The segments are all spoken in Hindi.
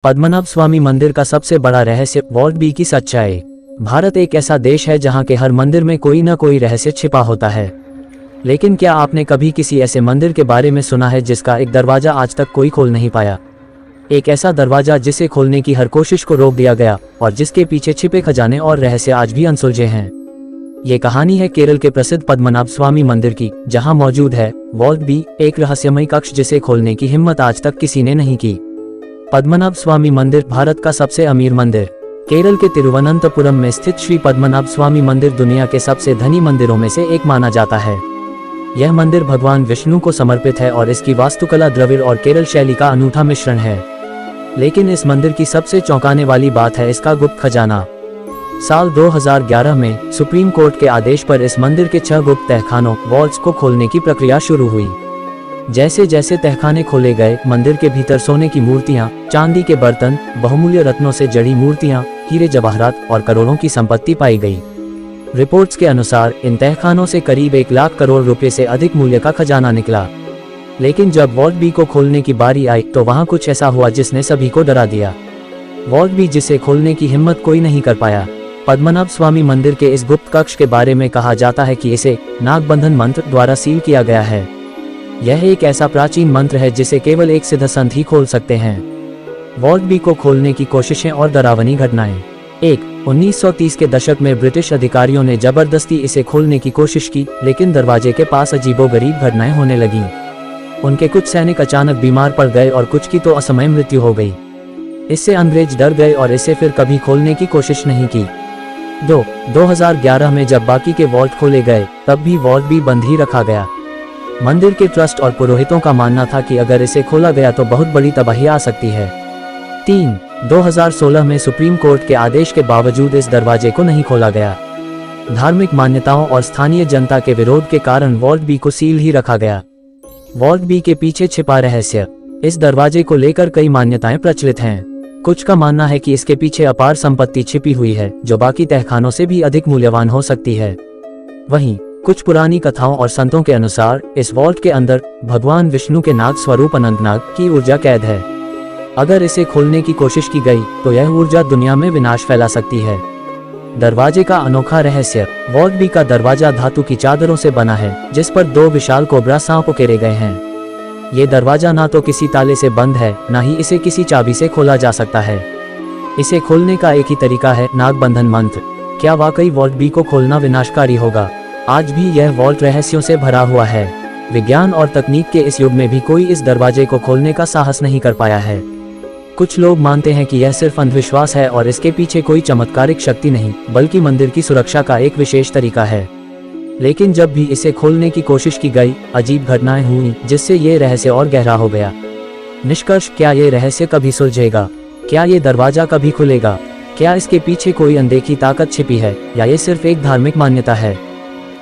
पद्मनाभ स्वामी मंदिर का सबसे बड़ा रहस्य वॉल्ट बी की सच्चाई। भारत एक ऐसा देश है जहां के हर मंदिर में कोई न कोई रहस्य छिपा होता है। लेकिन क्या आपने कभी किसी ऐसे मंदिर के बारे में सुना है जिसका एक दरवाजा आज तक कोई खोल नहीं पाया? एक ऐसा दरवाजा जिसे खोलने की हर कोशिश को रोक दिया गया और जिसके पीछे छिपे खजाने और रहस्य आज भी अनसुलझे हैं। ये कहानी है केरल के प्रसिद्ध पद्मनाभ स्वामी मंदिर की, जहां मौजूद है वॉल्ट बी, एक रहस्यमय कक्ष जिसे खोलने की हिम्मत आज तक किसी ने नहीं की। पद्मनाभ स्वामी मंदिर भारत का सबसे अमीर मंदिर। केरल के तिरुवनंतपुरम में स्थित श्री पद्मनाभ स्वामी मंदिर दुनिया के सबसे धनी मंदिरों में से एक माना जाता है। यह मंदिर भगवान विष्णु को समर्पित है और इसकी वास्तुकला द्रविड़ और केरल शैली का अनूठा मिश्रण है। लेकिन इस मंदिर की सबसे चौंकाने वाली बात है इसका गुप्त खजाना। साल 2011 में सुप्रीम कोर्ट के आदेश पर इस मंदिर के 6 गुप्त तहखानों वॉल्ट्स को खोलने की प्रक्रिया शुरू हुई। जैसे जैसे तहखाने खोले गए, मंदिर के भीतर सोने की मूर्तियां, चांदी के बर्तन, बहुमूल्य रत्नों से जड़ी मूर्तियां, हीरे जवाहरात और करोड़ों की संपत्ति पाई गई। रिपोर्ट्स के अनुसार इन तहखानों से करीब 1 लाख करोड़ रुपए से अधिक मूल्य का खजाना निकला। लेकिन जब वॉल्ट बी को खोलने की बारी आई तो वहां कुछ ऐसा हुआ जिसने सभी को डरा दिया। वॉल्ट बी जिसे खोलने की हिम्मत कोई नहीं कर पाया। पद्मनाभ स्वामी मंदिर के इस गुप्त कक्ष के बारे में कहा जाता है कि इसे नागबंधन मंत्र द्वारा सील किया गया है। यह एक ऐसा प्राचीन मंत्र है जिसे केवल एक सिद्ध संत ही खोल सकते हैं। वॉल्ट बी को खोलने की कोशिशें और डरावनी घटनाएं। 1930 के दशक में ब्रिटिश अधिकारियों ने जबरदस्ती इसे खोलने की कोशिश की, लेकिन दरवाजे के पास अजीबोगरीब घटनाएं होने लगीं। उनके कुछ सैनिक अचानक बीमार पड़ गए और कुछ की तो असमय मृत्यु हो गई। इससे अंग्रेज डर गए और इसे फिर कभी खोलने की कोशिश नहीं की। 2011 में जब बाकी के वॉल्ट खोले गए तब भी वॉल्ट बी बंद ही रखा गया। मंदिर के ट्रस्ट और पुरोहितों का मानना था कि अगर इसे खोला गया तो बहुत बड़ी तबाही आ सकती है। 2016 में सुप्रीम कोर्ट के आदेश के बावजूद इस दरवाजे को नहीं खोला गया। धार्मिक मान्यताओं और स्थानीय जनता के विरोध के कारण वॉल्ट बी को सील ही रखा गया। वॉल्ट बी के पीछे छिपा रहस्य। इस दरवाजे को लेकर कई मान्यताएं प्रचलित हैं। कुछ का मानना है कि इसके पीछे अपार संपत्ति छिपी हुई है जो बाकी तहखानों से भी अधिक मूल्यवान हो सकती है। वहीं कुछ पुरानी कथाओं और संतों के अनुसार इस वॉल्ट के अंदर भगवान विष्णु के नाग स्वरूप अनंतनाग की ऊर्जा कैद है। अगर इसे खोलने की कोशिश की गई तो यह ऊर्जा दुनिया में विनाश फैला सकती है। दरवाजे का अनोखा रहस्य। वॉल्ट बी का दरवाजा धातु की चादरों से बना है जिस पर 2 विशाल कोबरा सांप उकेरे गए हैं। ये दरवाजा ना तो किसी ताले से बंद है, ना ही इसे किसी चाबी से खोला जा सकता है। इसे खोलने का एक ही तरीका है, नागबंधन मंत्र। क्या वाकई वॉल्ट बी को खोलना विनाशकारी होगा? आज भी यह वॉल्ट रहस्यों से भरा हुआ है। विज्ञान और तकनीक के इस युग में भी कोई इस दरवाजे को खोलने का साहस नहीं कर पाया है। कुछ लोग मानते हैं कि यह सिर्फ अंधविश्वास है और इसके पीछे कोई चमत्कारिक शक्ति नहीं, बल्कि मंदिर की सुरक्षा का एक विशेष तरीका है। लेकिन जब भी इसे खोलने की कोशिश की गई, अजीब घटनाएं हुई जिससे ये रहस्य और गहरा हो गया। निष्कर्ष, क्या ये रहस्य कभी सुलझेगा? क्या ये दरवाजा कभी खुलेगा? क्या इसके पीछे कोई अनदेखी ताकत छिपी है या ये सिर्फ एक धार्मिक मान्यता है?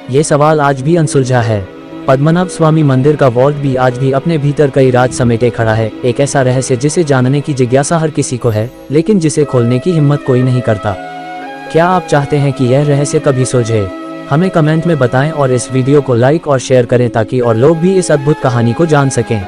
ये सवाल आज भी अनसुलझा है। पद्मनाभ स्वामी मंदिर का वॉल्ट भी आज भी अपने भीतर कई राज समेटे खड़ा है। एक ऐसा रहस्य जिसे जानने की जिज्ञासा हर किसी को है, लेकिन जिसे खोलने की हिम्मत कोई नहीं करता। क्या आप चाहते हैं कि यह रहस्य कभी सुलझे? हमें कमेंट में बताएं और इस वीडियो को लाइक और शेयर करें ताकि और लोग भी इस अद्भुत कहानी को जान सकें।